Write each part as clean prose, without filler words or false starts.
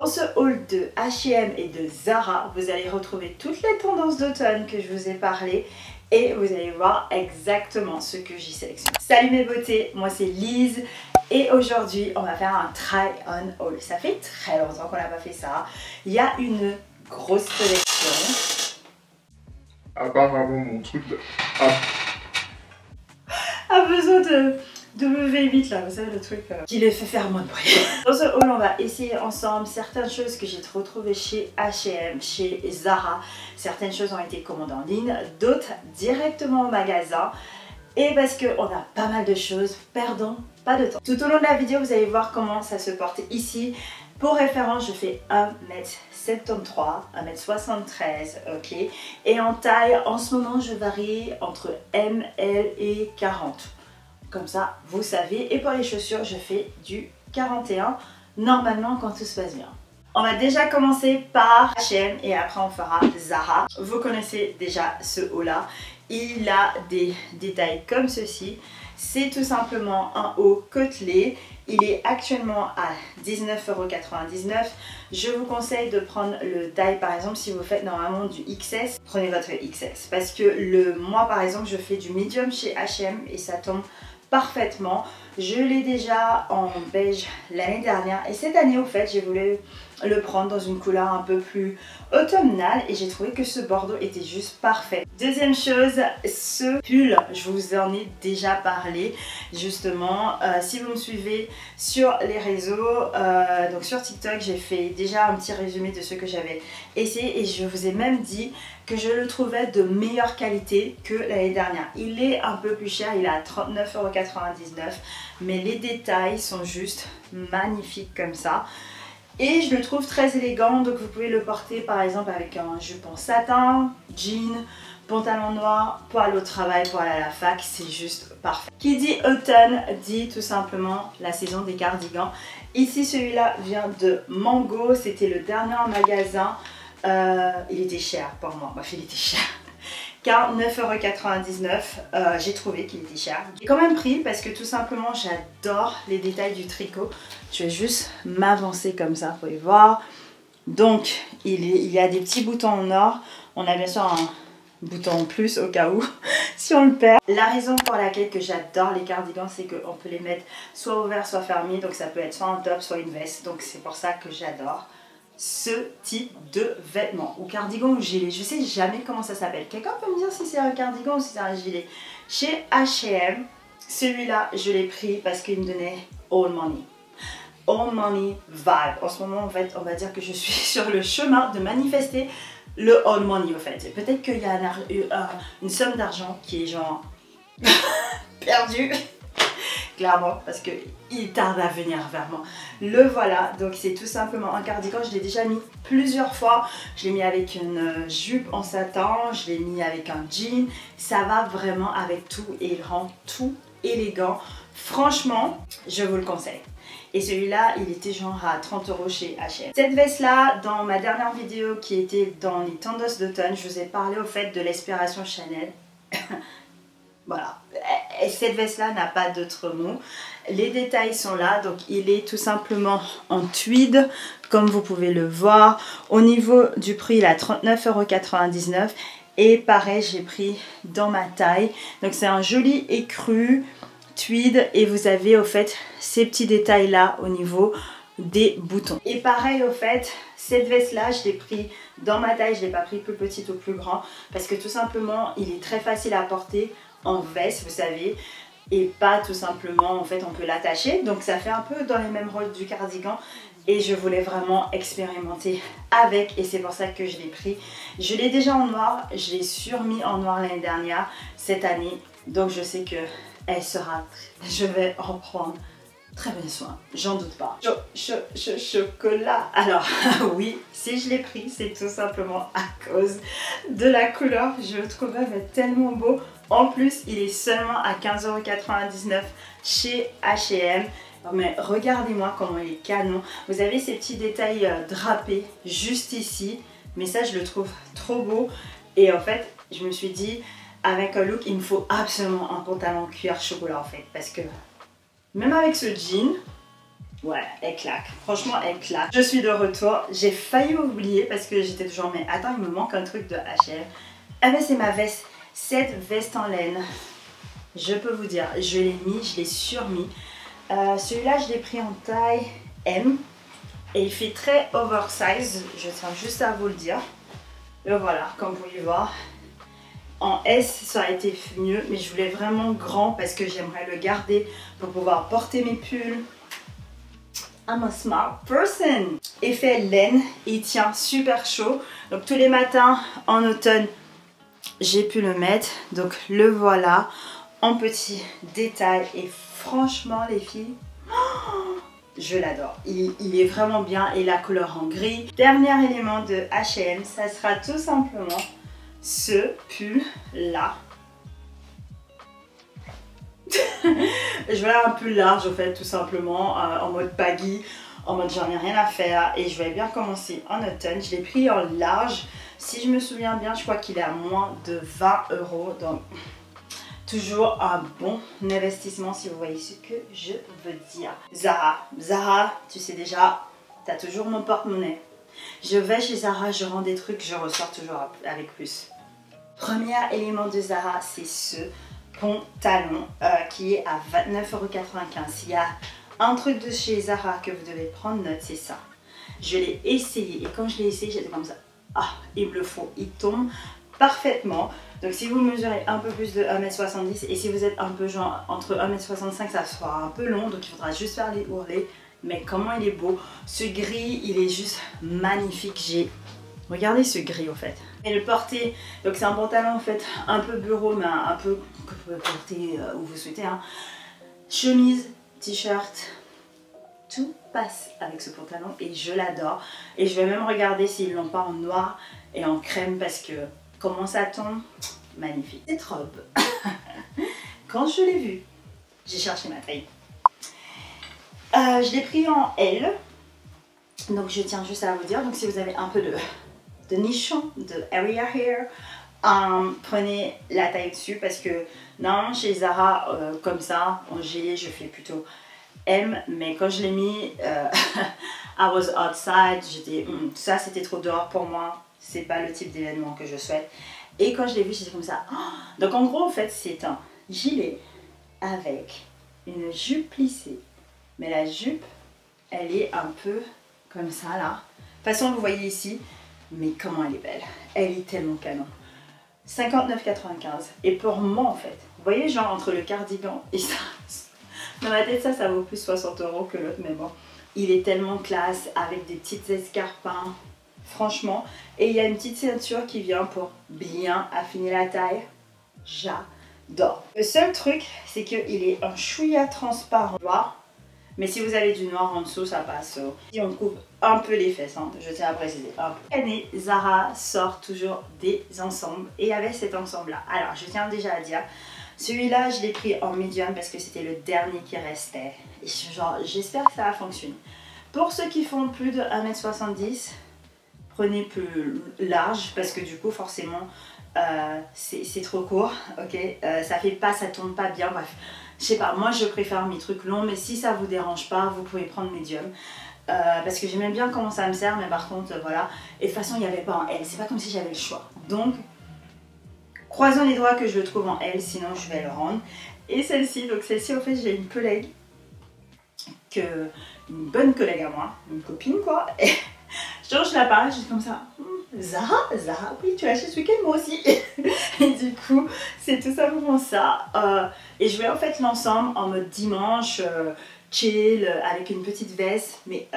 Dans ce haul de H&M et de Zara, vous allez retrouver toutes les tendances d'automne que je vous ai parlé et vous allez voir exactement ce que j'y sélectionne. Salut mes beautés, moi c'est Lise et aujourd'hui on va faire un try-on haul. Ça fait très longtemps qu'on n'a pas fait ça. Il y a une grosse sélection. Apparemment mon truc a besoin de W8 là, vous savez le truc qui les fait faire moins de bruit. Dans ce haul on va essayer ensemble certaines choses que j'ai retrouvées chez H&M, chez Zara. Certaines choses ont été commandées en ligne, d'autres directement au magasin. Et parce qu'on a pas mal de choses, perdons pas de temps. Tout au long de la vidéo vous allez voir comment ça se porte ici. Pour référence, je fais 1m73, 1m73, ok. Et en taille, en ce moment, je varie entre M, L et 40. Comme ça, vous savez. Et pour les chaussures, je fais du 41, normalement quand tout se passe bien. On va déjà commencer par H&M et après on fera Zara. Vous connaissez déjà ce haut-là. Il a des détails comme ceci. C'est tout simplement un haut côtelé. Il est actuellement à 19,99 €. Je vous conseille de prendre le taille, par exemple, si vous faites normalement du XS, prenez votre XS. Parce que moi, par exemple, je fais du medium chez H&M et ça tombe parfaitement. Je l'ai déjà en beige l'année dernière et cette année, au fait, j'ai voulu le prendre dans une couleur un peu plus automnale et j'ai trouvé que ce bordeaux était juste parfait. Deuxième chose, ce pull, je vous en ai déjà parlé justement. Si vous me suivez sur les réseaux, donc sur TikTok, j'ai fait déjà un petit résumé de ce que j'avais essayé et je vous ai même dit que je le trouvais de meilleure qualité que l'année dernière. Il est un peu plus cher, il est à 39,99 €, mais les détails sont juste magnifiques comme ça. Et je le trouve très élégant, donc vous pouvez le porter par exemple avec un jupon satin, jean, pantalon noir, pour aller au travail, pour aller à la fac, c'est juste parfait. Qui dit automne dit tout simplement la saison des cardigans. Ici celui-là vient de Mango, c'était le dernier en magasin. Il était cher pour moi, bref il était cher. Car 9,99 €, j'ai trouvé qu'il était cher. J'ai quand même pris parce que tout simplement j'adore les détails du tricot. Je vais juste m'avancer comme ça, vous pouvez voir. Donc il y a des petits boutons en or. On a bien sûr un bouton en plus au cas où si on le perd. La raison pour laquelle que j'adore les cardigans, c'est qu'on peut les mettre soit ouverts soit fermés. Donc ça peut être soit un top soit une veste. Donc c'est pour ça que j'adore ce type de vêtements, ou cardigan ou gilet, je sais jamais comment ça s'appelle. Quelqu'un peut me dire si c'est un cardigan ou si c'est un gilet? Chez H&M, celui-là je l'ai pris parce qu'il me donnait all money. All money vibe. En ce moment en fait on va dire que je suis sur le chemin de manifester le all money au fait. Peut-être qu'il y a une somme d'argent qui est genre perdue. Clairement, parce qu'il tarde à venir vers moi. Le voilà, donc c'est tout simplement un cardigan. Je l'ai déjà mis plusieurs fois. Je l'ai mis avec une jupe en satin, je l'ai mis avec un jean. Ça va vraiment avec tout et il rend tout élégant. Franchement, je vous le conseille. Et celui-là, il était genre à 30 € chez H&M. Cette veste-là, dans ma dernière vidéo qui était dans les tendances d'automne, je vous ai parlé au fait de l'inspiration Chanel. Voilà, et cette veste-là n'a pas d'autre mot. Les détails sont là, donc il est tout simplement en tweed, comme vous pouvez le voir. Au niveau du prix, il est à 39,99 €. Et pareil, j'ai pris dans ma taille. Donc c'est un joli écru tweed et vous avez au fait ces petits détails-là au niveau des boutons. Et pareil au fait, cette veste-là, je l'ai pris dans ma taille, je ne l'ai pas pris plus petite ou plus grand parce que tout simplement, il est très facile à porter en veste, vous savez, et pas tout simplement, en fait, on peut l'attacher. Donc ça fait un peu dans les mêmes rôles du cardigan et je voulais vraiment expérimenter avec et c'est pour ça que je l'ai pris. Je l'ai déjà en noir, je l'ai surmis en noir l'année dernière, cette année, donc je sais que elle sera, je vais en prendre très bien soin, j'en doute pas. Chocolat. Alors oui, si je l'ai pris, c'est tout simplement à cause de la couleur. Je le trouvais tellement beau. En plus, il est seulement à 15,99 € chez H&M. Mais regardez-moi comment il est canon. Vous avez ces petits détails drapés juste ici. Mais ça, je le trouve trop beau. Et en fait, je me suis dit, avec un look, il me faut absolument un pantalon cuir chocolat en fait. Parce que même avec ce jean, Ouais, elle claque. Franchement, elle claque. Je suis de retour. J'ai failli oublier parce que j'étais toujours, mais attends, il me manque un truc de H&M. Ah ben c'est ma veste. Cette veste en laine. Je peux vous dire, je l'ai mis, je l'ai surmis. Celui-là, je l'ai pris en taille M. Et il fait très oversize. Je tiens juste à vous le dire. Et voilà, comme vous pouvez voir. En S, ça aurait été mieux. Mais je voulais vraiment grand parce que j'aimerais le garder pour pouvoir porter mes pulls. I'm a smart person. Effet laine, il tient super chaud. Donc tous les matins en automne, j'ai pu le mettre. Donc le voilà en petit détail. Et franchement les filles, je l'adore. Il est vraiment bien et la couleur en gris. Dernier élément de H&M, ça sera tout simplement ce pull là. Je voulais un peu large en fait, tout simplement, en mode baggy, en mode j'en ai rien à faire et je vais bien commencer en automne. Je l'ai pris en large, si je me souviens bien, je crois qu'il est à moins de 20 €, donc toujours un bon investissement si vous voyez ce que je veux dire. Zara, tu sais déjà, tu as toujours mon porte-monnaie. Je vais chez Zara, je rends des trucs, je ressors toujours avec plus. Premier élément de Zara, c'est ce pantalon qui est à 29,95 €. S'il y a un truc de chez Zara que vous devez prendre note, c'est ça. Je l'ai essayé et quand je l'ai essayé, j'étais comme ça. Ah, il me le faut, il tombe parfaitement. Donc si vous mesurez un peu plus de 1,70 m et si vous êtes un peu genre entre 1,65 m, ça sera un peu long, donc il faudra juste faire les ourlets. Mais comment il est beau, ce gris, il est juste magnifique. Regardez ce gris en fait. Et le porter, donc c'est un pantalon en fait un peu bureau, mais un peu que vous pouvez porter où vous souhaitez. Hein. Chemise, t-shirt, tout passe avec ce pantalon et je l'adore. Et je vais même regarder s'ils l'ont pas en noir et en crème parce que comment ça tombe, magnifique. Cette robe, quand je l'ai vue, j'ai cherché ma taille. Je l'ai pris en L, donc je tiens juste à vous dire, donc si vous avez un peu de nichon, de area hair, prenez la taille dessus parce que non, chez Zara, comme ça, en gilet, je fais plutôt M, mais quand je l'ai mis, I was outside, j'étais, ça c'était trop dehors pour moi, c'est pas le type d'événement que je souhaite. Et quand je l'ai vu, j'étais comme ça. Donc en gros, en fait, c'est un gilet avec une jupe plissée. Mais la jupe, elle est un peu comme ça là. De toute façon, vous voyez ici, mais comment elle est belle. Elle est tellement canon. 59,95 €. Et pour moi, en fait, vous voyez, genre entre le cardigan et ça, dans ma tête, ça vaut plus 60 € que l'autre, mais bon. Il est tellement classe avec des petites escarpins, franchement. Et il y a une petite ceinture qui vient pour bien affiner la taille. J'adore. Le seul truc, c'est qu'il est un chouïa transparent noir. Mais si vous avez du noir en dessous, ça passe. Si on coupe un peu les fesses, hein, je tiens à préciser. Cette année, Zara sort toujours des ensembles. Et avec cet ensemble-là, alors je tiens déjà à dire, celui-là, je l'ai pris en medium parce que c'était le dernier qui restait. Et genre, j'espère que ça va fonctionner. Pour ceux qui font plus de 1,70 m, prenez plus large parce que du coup, forcément, c'est trop court. Ok, ça fait pas, ça tombe pas bien. Bref. Je sais pas, moi je préfère mes trucs longs, mais si ça vous dérange pas, vous pouvez prendre médium. Parce que j'aime bien comment ça me sert, mais par contre, voilà. Et de toute façon, il n'y avait pas en L, c'est pas comme si j'avais le choix. Donc, croisons les doigts que je le trouve en L, sinon je vais le rendre. Et celle-ci, donc celle-ci, en fait, j'ai une collègue, une bonne collègue à moi, une copine quoi. Et genre, je la parle, je suis comme ça. Zara, oui, tu l'as acheté ce week-end, moi aussi. Et du coup, c'est tout simplement ça. Et je vais en fait l'ensemble en mode dimanche, chill, avec une petite veste, mais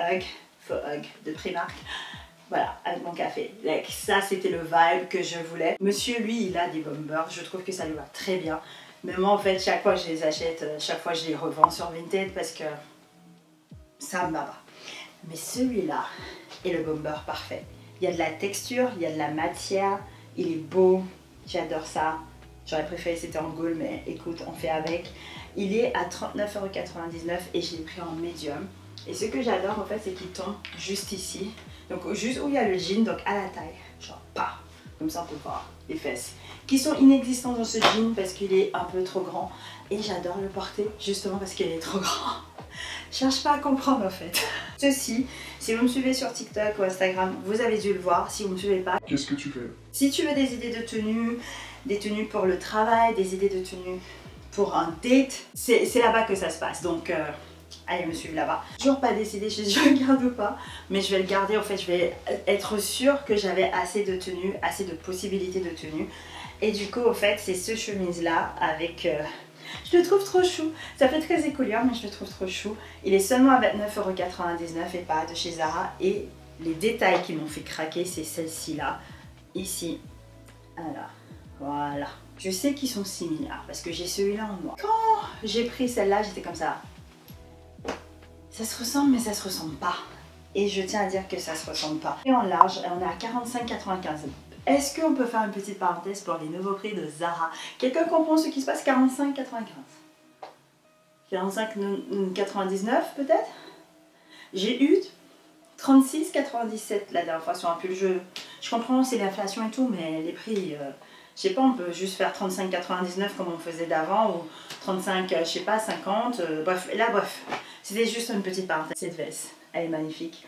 faux Hug de Primark. Voilà, avec mon café. Like, ça, c'était le vibe que je voulais. Monsieur, lui, il a des bombers. Je trouve que ça lui va très bien. Mais moi, en fait, chaque fois que je les achète, chaque fois je les revends sur Vinted parce que ça me va pas. Mais celui-là est le bomber parfait. Il y a de la texture, il y a de la matière, il est beau, j'adore ça. J'aurais préféré c'était en gold, mais écoute, on fait avec. Il est à 39,99 € et je l'ai pris en médium. Et ce que j'adore en fait, c'est qu'il tombe juste ici. Donc juste où il y a le jean, donc à la taille. Genre pas, comme ça on peut voir les fesses. Qui sont inexistantes dans ce jean parce qu'il est un peu trop grand. Et j'adore le porter justement parce qu'il est trop grand. cherche pas à comprendre en fait. Ceci, si vous me suivez sur TikTok ou Instagram, vous avez dû le voir. Si vous me suivez pas, qu'est-ce que tu fais? Si tu veux des idées de tenue, des tenues pour le travail, des idées de tenue pour un date, c'est là-bas que ça se passe. Donc allez me suivre là-bas. Toujours pas décidé si je le garde ou pas, mais je vais le garder. En fait, je vais être sûre que j'avais assez de tenues, assez de possibilités de tenues. Et du coup, au fait, c'est ce chemise-là avec... je le trouve trop chou. Ça fait très écolière, mais je le trouve trop chou. Il est seulement à 29,99 € et pas de chez Zara. Et les détails qui m'ont fait craquer, c'est celle-ci-là. Ici. Alors, voilà. Je sais qu'ils sont similaires parce que j'ai celui-là en noir. Quand j'ai pris celle-là, j'étais comme ça. Ça se ressemble, mais ça se ressemble pas. Et je tiens à dire que ça se ressemble pas. Et en large, on est à 45,95 €. Est-ce qu'on peut faire une petite parenthèse pour les nouveaux prix de Zara? Quelqu'un comprend ce qui se passe? 45,95 €. 45,99 € peut-être? J'ai eu 36,97 € la dernière fois sur un pull. Je comprends, c'est l'inflation et tout, mais les prix, je sais pas, on peut juste faire 35,99 € comme on faisait d'avant, ou 35, je sais pas, 50, bref, là, bref. C'était juste une petite parenthèse. Cette veste, elle est magnifique.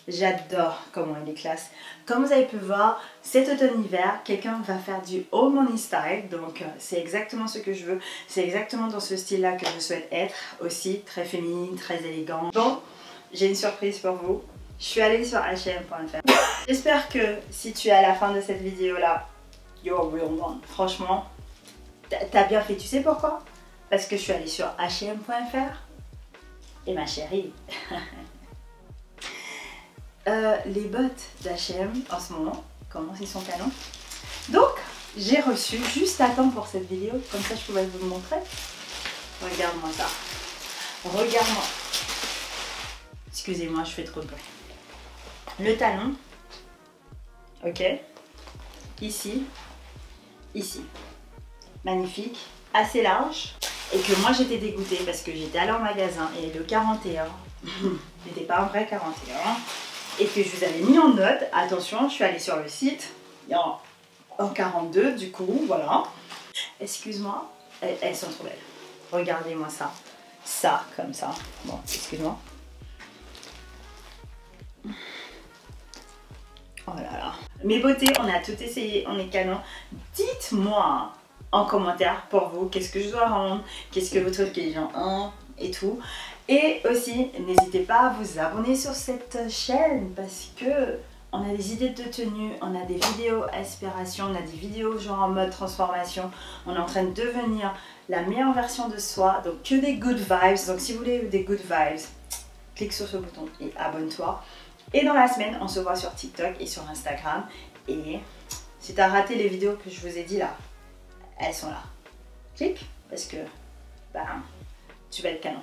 J'adore comment elle est classe. Comme vous avez pu voir, cet automne-hiver, quelqu'un va faire du old money style. Donc c'est exactement ce que je veux. C'est exactement dans ce style-là que je souhaite être. Aussi très féminine, très élégante. Bon, j'ai une surprise pour vous. Je suis allée sur H&M.fr. J'espère que si tu es à la fin de cette vidéo-là, you're a real one. Franchement, t'as bien fait. Tu sais pourquoi? Parce que je suis allée sur H&M.fr. Et ma chérie, les bottes d'H&M en ce moment, comment ils sont canons. Donc, j'ai reçu, juste à temps pour cette vidéo, comme ça je pouvais vous le montrer. Regarde-moi ça. Regarde-moi. Excusez-moi, je fais trop de bruit. Le talon, ok, ici, ici. Magnifique, assez large. Et que moi j'étais dégoûtée parce que j'étais allée en magasin et le 41 n'était pas un vrai 41. Et que je vous avais mis en note, attention, je suis allée sur le site, en 42 du coup, voilà. Excuse-moi, elles sont trop belles. Regardez-moi ça. Ça, comme ça. Bon, excuse-moi. Oh là là. Mes beautés, on a tout essayé, on est canon. Dites-moi en commentaire pour vous, qu'est-ce que je dois rendre, qu'est-ce que vous trouvez que les gens ont et tout. Et aussi, n'hésitez pas à vous abonner sur cette chaîne parce que on a des idées de tenue, on a des vidéos inspiration, on a des vidéos genre en mode transformation. On est en train de devenir la meilleure version de soi, donc que des good vibes. Donc si vous voulez des good vibes, clique sur ce bouton et abonne-toi. Et dans la semaine, on se voit sur TikTok et sur Instagram. Et si tu as raté les vidéos que je vous ai dit là, elles sont là. Clique parce que tu vas être canon.